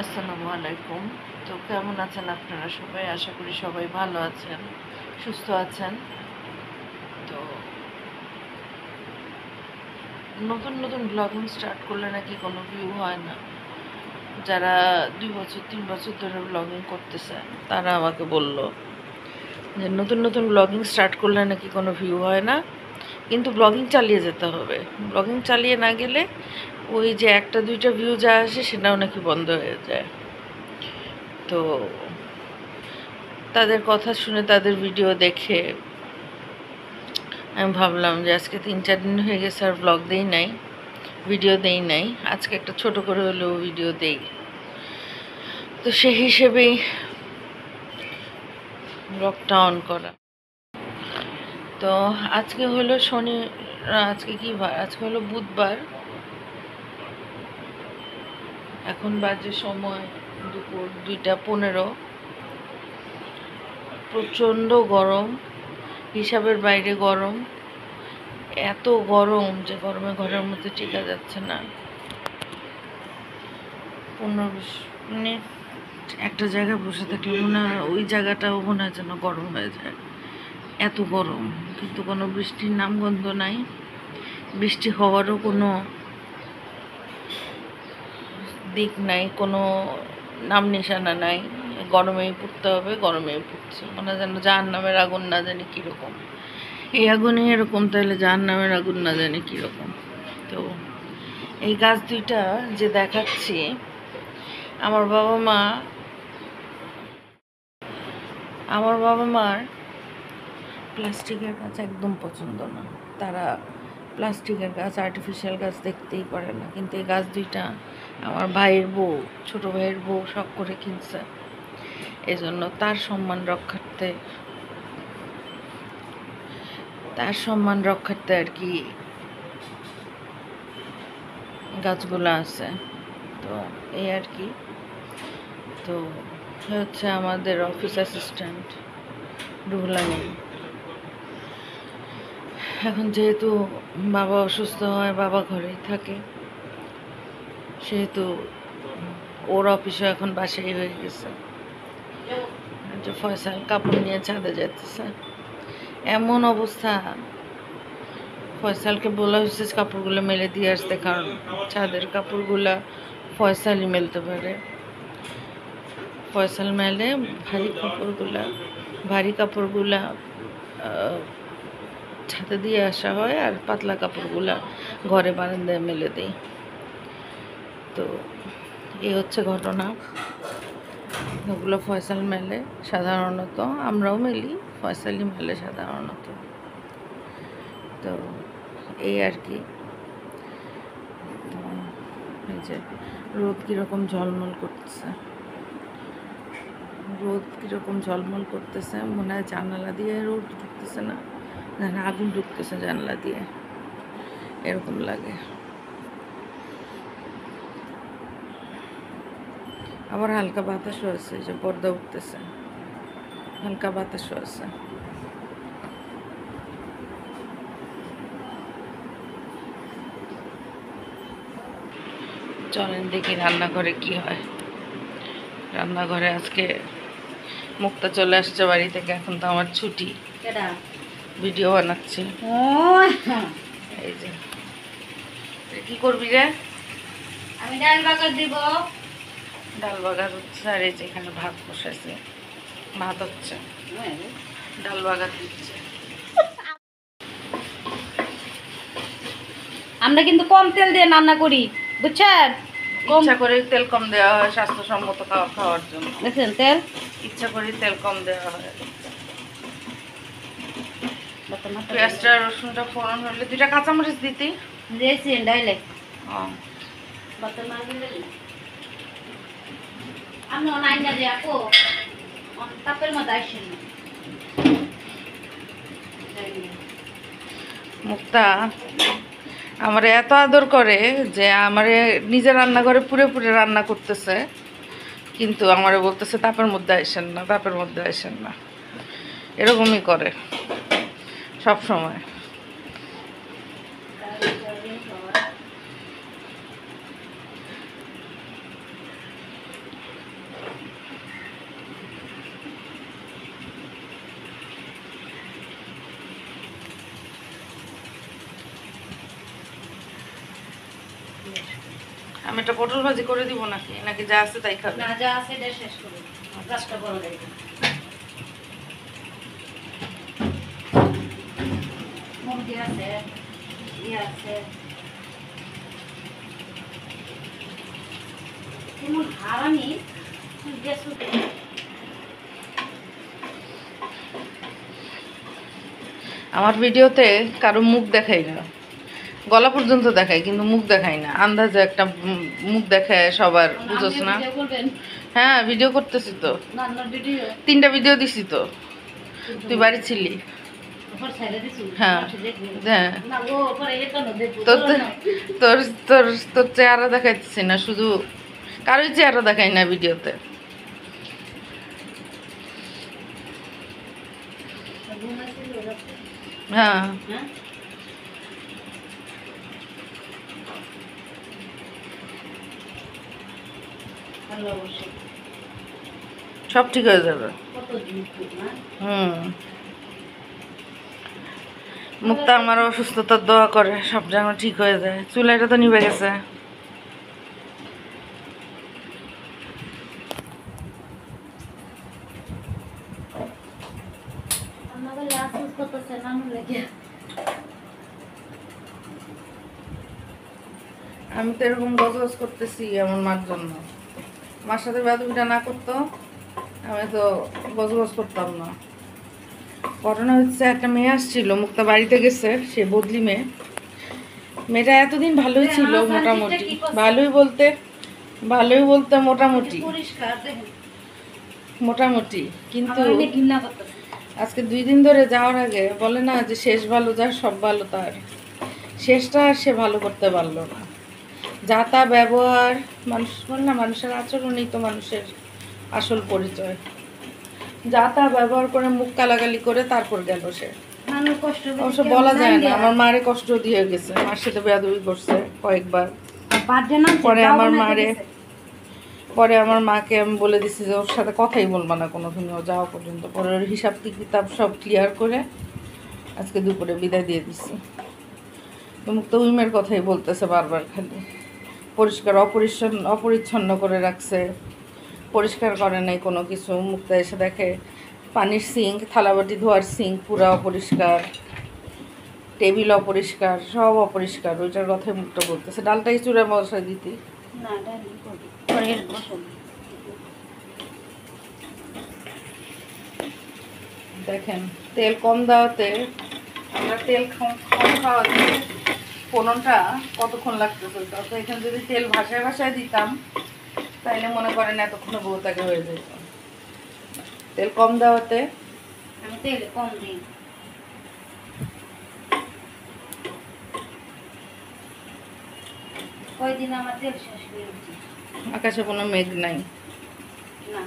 আসসালামু আলাইকুম। তো কেমন আছেন আপনারা সবাই? আশা করি সবাই ভালো আছেন, সুস্থ আছেন। তো নতুন নতুন ব্লগিং স্টার্ট করলে নাকি কোনো ভিউ হয় না। যারা 2 বছর 3 বছর ধরে ব্লগিং করতেছে তারা আমাকে বলল যে নতুন নতুন ব্লগিং স্টার্ট করলে নাকি কোনো ভিউ হয় না, কিন্তু ব্লগিং চালিয়ে যেতে হবে। ব্লগিং চালিয়ে না গেলে ওই যে একটা দুইটা ভিউ যা আসে সেটাও নাকি বন্ধ হয়ে যায়। তো তাদের কথা শুনে, তাদের ভিডিও দেখে আমি ভাবলাম যে আজকে 3-4 দিন হয়ে গেছে আর ব্লগ দেই নাই, ভিডিও দেই নাই। আজকে একটা ছোট করে হলেও ভিডিও দেই। তো সেই হিসেবেই ব্লগটা অন করা। তো আজকে হলো আজকে কি বার? আজকে হলো বুধবার। এখন বাজে সময় দুপুর 2টা 15। প্রচণ্ড গরম, হিসাবের বাইরে গরম। এত গরম যে গরমে ঘরের মধ্যে টিকা যাচ্ছে না। 15-20 মিনিট একটা জায়গায় বসে থাকলে মনে হয় ওই জায়গাটাও মনে হয় যেন গরম হয়ে যায়, এত গরম। কিন্তু কোনো বৃষ্টির নামগন্ধ নাই, বৃষ্টি হওয়ারও কোনো দিক নাই, কোনো নাম নিশানা নাই। গরমেই পড়তে হবে, গরমেই পড়ছে। মনে হয় যেন জাহান্নামের আগুন না জানি কীরকম। এই আগুনই এরকম, তাহলে জাহান্নামের আগুন না জানি কীরকম। তো এই গাছ দুইটা যে দেখাচ্ছি, আমার বাবা মার প্লাস্টিকের গাছ একদম পছন্দ না। তারা প্লাস্টিকের গাছ, আর্টিফিশিয়াল গাছ দেখতেই পারে না। কিন্তু এই গাছ দুইটা আমার ভাইয়ের বউ, ছোট ভাইয়ের বউ শখ করে কিনছে। এজন্য তার সম্মান রক্ষার্থে আর কি গাছগুলো আছে। তো এই আর কি। তো হচ্ছে আমাদের অফিস অ্যাসিস্ট্যান্ট রুহুল আমিন। এখন যেহেতু বাবা অসুস্থ হয়, বাবা ঘরেই থাকে, সেহেতু ওর অফিসও এখন বাসাই হয়ে গেছে। যে ফয়সাল কাপড় নিয়ে ছাদে যেতেছে, এমন অবস্থা। ফয়সালকে বলা হয়েছে কাপড়গুলো মেলে দিয়ে আসতে, কারণ ছাদের কাপড়গুলা ফয়সালই মেলতে পারে। ফয়সাল মেলে ভারী কাপড়গুলা ছাদে দিয়ে আসা হয়, আর পাতলা কাপড়গুলা ঘরে বারান্দায় মেলে দেয়। তো এই হচ্ছে ঘটনা। ওগুলো ফয়সাল মেলে সাধারণত, আমরাও মেলি, ফয়সালই মেলে সাধারণত। তো এই আর কি। এই যে রোদ কীরকম ঝলমল করতেছে, মনে হয় জানালা দিয়ে রোদ ঢুকতেছে না, আগুন ঢুকতেছে জানলা দিয়ে, এরকম লাগে। আবার হালকা বাতাসও আছে, যে পর্দা উঠতেছে, হালকা বাতাসও আছে। চলেন দেখি রান্নাঘরে কি হয়। রান্নাঘরে আজকে মুক্তা চলে আসছে বাড়ি থেকে, এখন তো আমার ছুটি, ভিডিও বানাচ্ছি। এই যে কি করবি রে? আমি ডাল বাগার দিব। ডাল বাগার হচ্ছে, আর এই যে এখানে ভাত বসাইছে, ভাত হচ্ছে, ডাল বাগার দিচ্ছে। আমরা কিন্তু কম তেল দিয়ে রান্না করি, বুঝছেন? ইচ্ছা করে তেল কম দেওয়া হয় স্বাস্থ্যসম্মত খাওয়ার জন্য। দেখছেন তেল, ইচ্ছা করে তেল কম দেওয়া হয়। পেঁয়াজটা রসুনটা ফোড়ন হলে 2টা কাঁচামরিচ দিতি দিয়েছি ডাইলে। আমি অনলাইন না দিয়ে আপু তাপের মধ্যে আসেন না। মুক্তা আমারে এত আদর করে যে আমারে নিজের রান্নাঘরে পুরে পুরে রান্না করতেছে, কিন্তু আমারে বলতেছে তাপের মধ্যে আসেন না। এরকমই করে সব সময়। একটা পটল ভাজি করে দিব নাকি নাকি যা আছে তাই খাবে? না, যা আছে এটা শেষ করে রাস্তা বড় দেখবে। মুরগি আছে, আছে কেমন হারামি গ্যাস। আমার ভিডিওতে কারো মুখ দেখাই না, গলা পর্যন্ত দেখাই কিন্তু মুখ দেখাই না, আন্দাজে একটা মুখ দেখায় সবার, বুঝোস না? হ্যাঁ ভিডিও করতেছি তো, 3টা ভিডিও দিছি তো, তুই বাড়ি ছিলি। হ্যাঁ হ্যাঁ, তোর তোর তোর তোর চেহারা দেখাইতেছি না, শুধু কারোই চেহারা দেখাই না ভিডিওতে। হ্যাঁ সব ঠিক হয়ে যাবে। মুক্তা আমার অসুস্থতার দোয়া করে, সব যেন ঠিক হয়ে যায়। চুলাইটা তো নিভে গেছে। আমি তো এরকম গজগজ করতেছি আমার মার জন্য, মার সাথে বেদবিটা না করতো আমি তো গজগজ করতাম না। ঘটনা হচ্ছে, একটা মেয়ে আসছিল, মুক্তা বাড়িতে গেছে, সে বদলি মেয়ে। মেয়েটা এতদিন ভালোই ছিল, মোটামুটি ভালোই বলতে মোটামুটি মোটামুটি, কিন্তু আজকে 2 দিন ধরে যাওয়ার আগে বলে না যে শেষ ভালো যার সব ভালো তার, শেষটা আর সে ভালো করতে পারলো না। যা তা ব্যবহার, মানুষ বলে না মানুষের আচরণই তো মানুষের আসল পরিচয়। যা তা ব্যবহার করে মুখ কালাগালি করে তারপর গেল সে। অবশ্য বলা যায় না, আমার মারে কষ্ট দিয়ে গেছে, মার সাথে বেয়াদবি করছে কয়েকবার। পরে আমার মাকে আমি বলে দিছি যে ওর সাথে কথাই বলবা না কোনোদিন ও যাওয়া পর্যন্ত। পরে ওর হিসাব কিতাব সব ক্লিয়ার করে আজকে দুপুরে বিদায় দিয়ে দিছি। মুক্ত উইমের কথাই বলতেছে বারবার, খালি পরিষ্কার অপরিচ্ছন্ন করে রাখছে, পরিষ্কার করে নাই কোনো কিছু। মুক্তা এসে দেখে পানির সিঙ্ক, থালাবাটি ধোয়ার সিঙ্ক পুরো অপরিষ্কার, টেবিল অপরিষ্কার, সব অপরিষ্কার। ওইটার কথাই মুক্তা বলতেছে। ডালটাই চূড়া বসায় দিতি না, দেখেন তেল কম দেওয়াতে, আমরা তেল কম খাওয়াতে পোড়নটা কতক্ষণ লাগতেছে। তো এখানে যদি তেল ভাসায় দিতাম তাইলে মনে করেন এতক্ষণে বহুতাকে হয়ে যেত। তেল কম দেওয়াতে আমি তেল কম দিই। কয়দিন আমার তেল শেষ হয়ে গেছে। আকাশে কোনো মেঘ নাই, না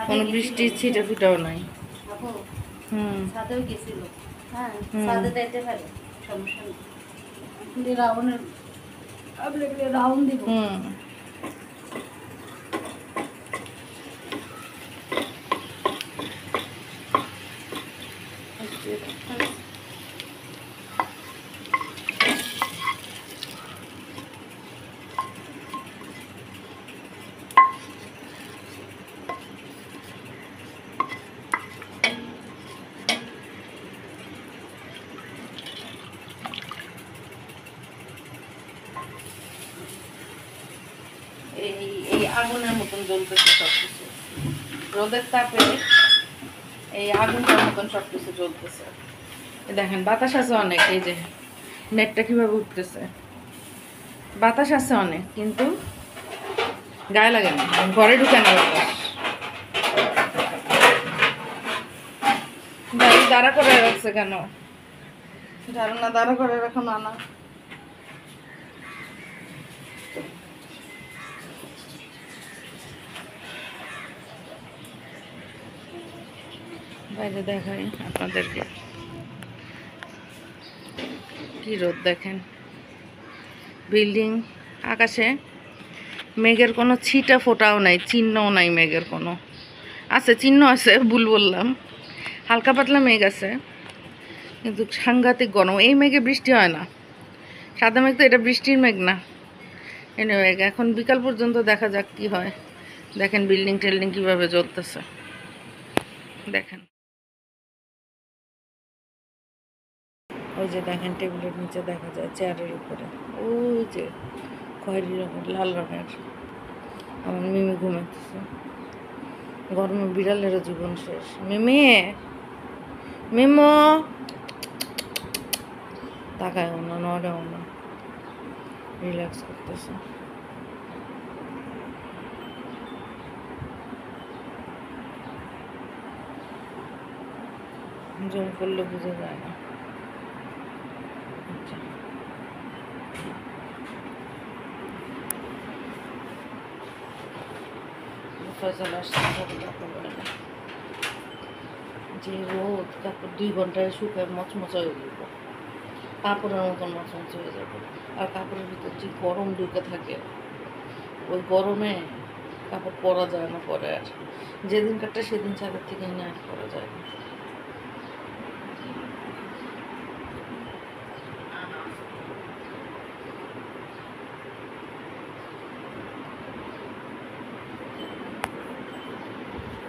কোনো বৃষ্টির ছিটে ফিটাও নাই। ছাদেও গেছিল, হ্যাঁ ছাদে যাইতে পারে, সমস্যা নেই। রাউন্ডের রাউন্ড দিব। এই আগুনের মতন জ্বলতেছে সবকিছু, রোদের তাপে এই আগুনটার মতন সবকিছু জ্বলতেছে। দেখেন বাতাস আছে অনেক, এই যে নেটটা কিভাবে উঠতেছে, বাতাস আছে অনেক কিন্তু গায়ে লাগে না, ঘরে ঢুকে না বাতাস। গাড়ি দাঁড়া করে রাখছে কেন? ধারণা দাঁড়া করে রাখা মানা। বাইরে দেখাই আপনাদেরকে, কি রোদ দেখেন। বিল্ডিং, আকাশে মেঘের কোনো ছিটা ফোটাও নাই, চিহ্নও নাই মেঘের কোনো। আছে চিহ্ন আছে, ভুল বললাম, হালকা পাতলা মেঘ আছে কিন্তু সাংঘাতিক গরম। এই মেঘে বৃষ্টি হয় না, সাদা মেঘ তো, এটা বৃষ্টির মেঘ না, এনিওয়ে এখন বিকাল পর্যন্ত দেখা যাক কি হয়। দেখেন বিল্ডিং টিল্ডিং কীভাবে চলতেছে দেখেন। ওই যে দেখেন টেবিলের নিচে দেখা যায় চেয়ারের উপরে ওই যে খয়েরি রঙের লাল রঙের আমার মিমি ঘুমাইতেছে। গরমে বিড়ালেরও জীবন শেষ। মিমি মিমো তাকায়ও না, নড়েও না, রিল্যাক্স করতেছে। জুম করলে বোঝা যায় না। আচ্ছা। ফয়সাল আসছে যে রোদ, তারপর 2 ঘন্টায় শুকায় মচমচা হয়ে যাবে, কাপড়ের মতন মচমচ হয়ে যাবে। আর কাপড়ের ভিতর যে গরম ঢুকে থাকে, ওই গরমে কাপড় পরা যায় না পরে। আর যেদিন কাটটা সেদিন ছাদের থেকে এনে আর পরা যায় না।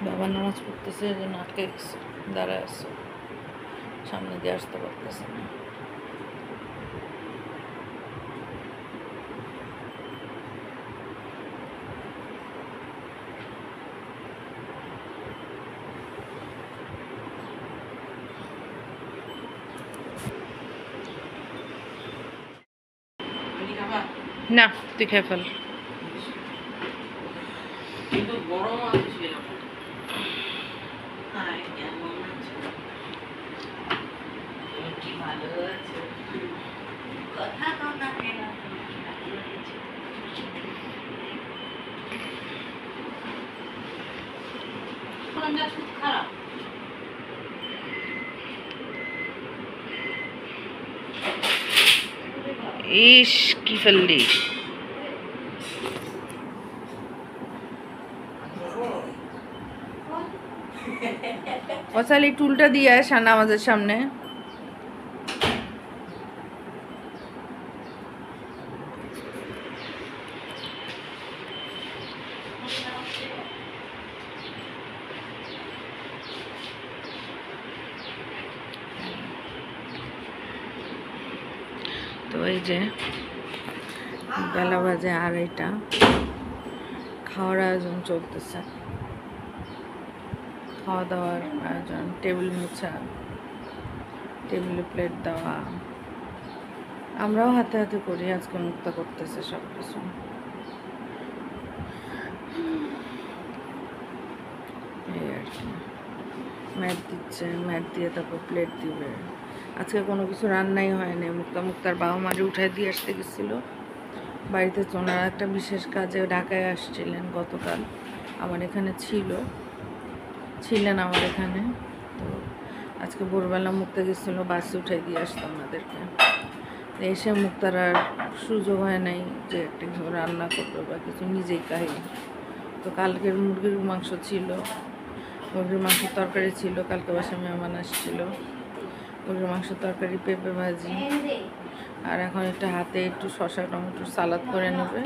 বাবা নামাজ পড়তেছে, এই জন্য আটকে গেছে, দাঁড়ায় আসছে, সামনে দিয়ে আসতে পারতেছে না। না তুই খেয়ে ফেল। কিন্তু গরম আছে এরকম। হাই কেমন আছো? তুমি কি ভালো আছো? কথা কও না কেন? কোনটা খুব খারাপ? ইস কি ফেললি? ফয়সাল এই টুলটা দিয়ে আস নামাজের সামনে। তো এই যে বেলা বাজে 2:30, খাওয়ার আয়োজন চলতেছে। খাওয়া দাওয়ার আয়োজন, টেবিল মোছা, টেবিলে প্লেট দেওয়া, আমরাও হাতে হাতে করি। আজকে মুক্তা করতেছে সব কিছু। এই আর কি, ম্যাট দিচ্ছে, ম্যাট দিয়ে তারপর প্লেট দিবে। আজকে কোনো কিছু রান্নাই হয়নি। মুক্তার বাবা মারে উঠায় দিয়ে আসতে গেছিলো বাড়িতে। ওনারা একটা বিশেষ কাজে ঢাকায় আসছিলেন গতকাল, আমার এখানে ছিলেন আমার এখানে। তো আজকে ভোরবেলা মুক্তা গেছিলো, বাসে উঠাই দিয়ে আসতাম ওনাদেরকে। এসে মুক্তার আর সুযোগ হয় নাই যে একটা কিছু রান্না করবে বা কিছু, নিজেই খাই। তো কালকের মুরগির মাংস ছিল, মুরগির মাংসের তরকারি ছিল। কালকে বাসায় মেহমান আসছিল, মুরগির মাংস তরকারি, পেঁপে ভাজি। আর এখন একটা হাতে একটু শসা টমেটোর সালাদ করে নেবে,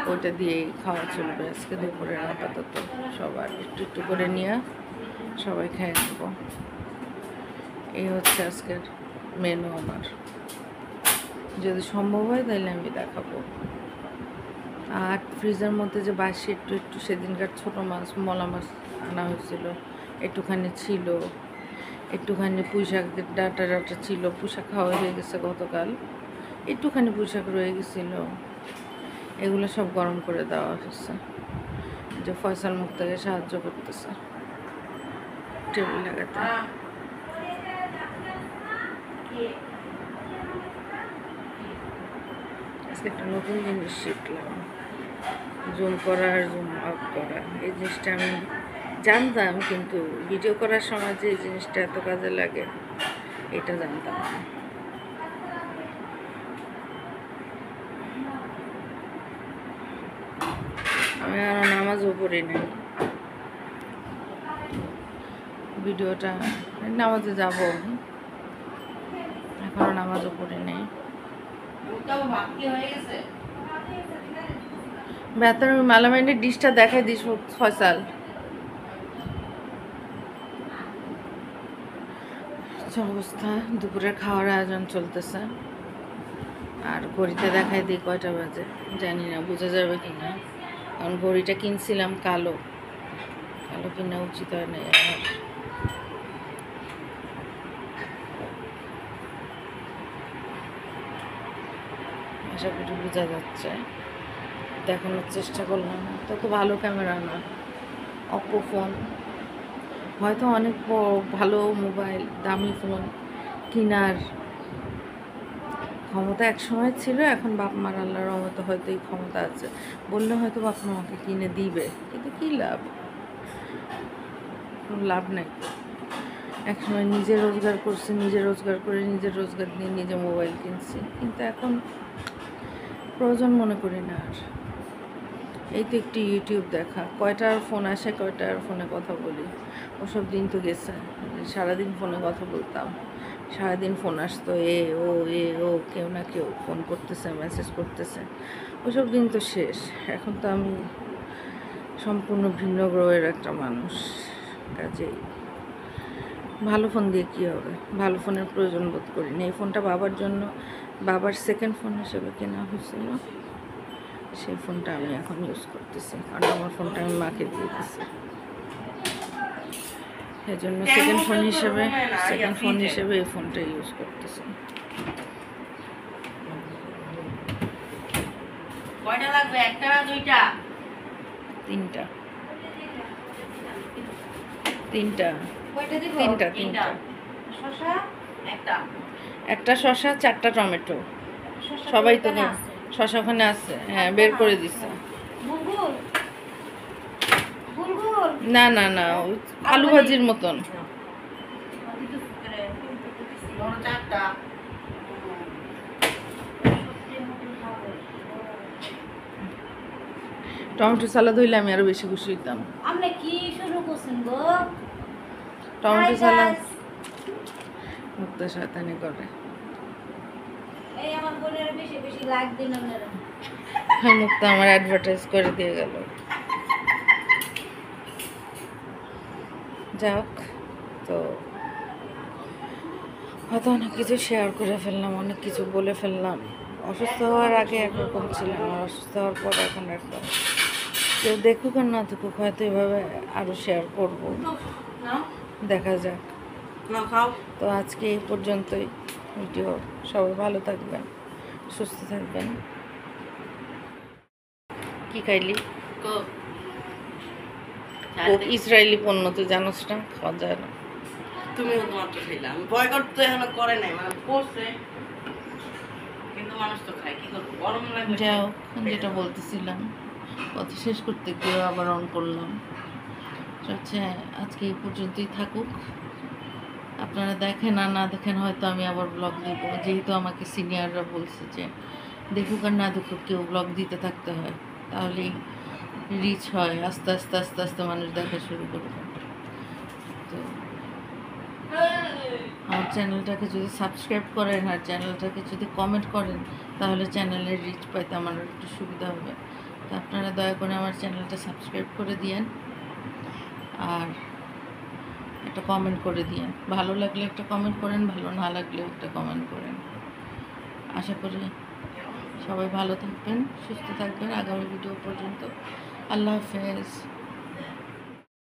ওইটা দিয়েই খাওয়া চলবে আজকে দুপুরে। আপাতত সবার একটু একটু করে নিয়ে সবাই খেয়ে নেব। এই হচ্ছে আজকের মেনু আমার। যদি সম্ভব হয় তাহলে আমি দেখাবো। আর ফ্রিজের মধ্যে যে বাসি একটু একটু সেদিনকার ছোটো মাছ, মলা মাছ আনা হয়েছিল, একটুখানি ছিল। একটুখানি পুঁই শাকের ডাটা ছিল, পুঁই শাক খাওয়া হয়ে গেছে গতকাল। একটুখানি পুঁই শাক রয়ে গেছিলো, এগুলো সব গরম করে দেওয়া হচ্ছে। যে ফয়সাল মুক্তাকে সাহায্য করতেছে টেবিল লাগাতে। আজকে একটা নতুন জিনিস শিখলাম, জুম করা আর জুম আউট করা। এই জিনিসটা আমি জানতাম, কিন্তু ভিডিও করার সময় যে এই জিনিসটা এত কাজে লাগে এটা জানতাম না। আমি আর নামাজও পড়ি নাই, ভিডিওটা নামাজে যাব, এখনো নামাজও পড়ি নাই। বেতন মালামাইনের ডিশটা দেখাই দিস ফয়সাল। অবস্থা, দুপুরের খাওয়ার আয়োজন চলতেছে। আর ঘড়িতে দেখাই দিই কয়টা বাজে, জানি না বোঝা যাবে কি না, কারণ ঘড়িটা কিনছিলাম কালো, কালো কিনা উচিত হয় না আমার। আশা করি বোঝা যাচ্ছে, দেখানোর চেষ্টা করলাম। তত ভালো ক্যামেরা না, অপো ফোন, হয়তো অনেক ভালো মোবাইল, দামি ফোন কেনার ক্ষমতা এক সময় ছিল, এখন বাপ মার আল্লাহর রহমতে হয়তো এই ক্ষমতা আছে, বললে হয়তো বাপ মা আমাকে কিনে দিবে, কিন্তু কী লাভ, কোনো লাভ নেই। এক সময় নিজে রোজগার করছি, নিজে রোজগার করে নিজের রোজগার দিয়ে নিজে মোবাইল কিনছি, কিন্তু এখন প্রয়োজন মনে করি না আর। এই তো একটি ইউটিউব দেখা, কয়টার ফোন আসে, কয়টার ফোনে কথা বলি, ওসব দিন তো গেছে। সারাদিন ফোনে কথা বলতাম, সারাদিন ফোন আসতো, ও কেউ না কেউ ফোন করতেছে, মেসেজ করতেছে, ওসব দিন তো শেষ। এখন তো আমি সম্পূর্ণ ভিন্ন গ্রহের একটা মানুষ, কাজেই ভালো ফোন দিয়ে কী হবে, ভালো ফোনের প্রয়োজন বোধ করি না। এই ফোনটা বাবার জন্য, বাবার সেকেন্ড ফোন হিসেবে কেনা হয়েছিল, সেই ফোনটা আমি এখন ইউজ করতেছি, কারণ আমার ফোনটা আমি মাকে দিয়ে দিচ্ছি। এই জন্য সেকেন্ড ফোন হিসেবে এই ফোনটা ইউজ করতেছি। কয়টা লাগবে? একটা না দুইটা? তিনটা তিনটা কয়টা দিব? তিনটা তিনটা। তিনটা শসা একটা। একটা শসা, 4টা টমেটো। শসা সবাই তো ওখানে আছে। শসা ওখানে আছে, হ্যাঁ বের করে দিচ্ছে। বুলবুল বুলবুল না না না, ওই আলু ভাজির মতন। বড় চারটা। টমেটো সালাদ হইলে আমি আরো বেশি খুশি হইতাম। আপনি কি শুরু করছেন গো? টমেটো Hi সালাদ guys. মুক্তা শয়তানি করে। এই আমার বোনের বেশি বেশি লাইক দিন আপনারা। হ্যাঁ, মুক্তা আমার অ্যাডভার্টাইজ করে দিয়ে গেল। যাক, তো হয়তো অনেক কিছু শেয়ার করে ফেললাম, অনেক কিছু বলে ফেললাম। অসুস্থ হওয়ার আগে একরকম ছিলাম, আর অসুস্থ হওয়ার পর এখন একদম। কেউ দেখুক আর না দেখুক, হয়তো এভাবে আরও শেয়ার করবো, দেখা যাক। তো আজকে এই পর্যন্তই ভিডিও। সবাই ভালো থাকবেন, সুস্থ থাকবেন। কি খাইলি? কোক। কোক ইসরায়েলি পণ্য, তুই জানোস না, খাওয়া যায় না। তুমি মাত্র খাইলাম, বয়কট তো এখনো করে নাই, মানে করছে কিন্তু মানুষ তো খায়, কি করবো, গরম লাগলে যাও, যেটা বলতেছিলাম, কথা শেষ করতে গিয়ে আবার অন করলাম। আচ্ছা, আজকে এই পর্যন্তই থাকুক। আপনারা দেখেন আর না দেখেন, হয়তো আমি আবার ব্লগ দিব, যেহেতু আমাকে সিনিয়ররা বলছে যে দেখুক আর না দেখুক কেউ ব্লগ দিতে থাকতে হয়, তাহলেই রিচ হয়, আস্তে আস্তে আস্তে আস্তে মানুষ দেখা শুরু করবে। তো আমার চ্যানেলটাকে যদি সাবস্ক্রাইব করেন আর চ্যানেলটাকে যদি কমেন্ট করেন, তাহলে চ্যানেলের রিচ পাইতে আমার একটু সুবিধা হবে। তো আপনারা দয়া করে আমার চ্যানেলটা সাবস্ক্রাইব করে দিয়েন, আর একটা কমেন্ট করে দিয়েন। ভালো লাগলে একটা কমেন্ট করেন, ভালো না লাগলেও একটা কমেন্ট করেন। আশা করি সবাই ভালো থাকবেন, সুস্থ থাকবেন। আগামী ভিডিও পর্যন্ত আল্লাহ হাফেজ।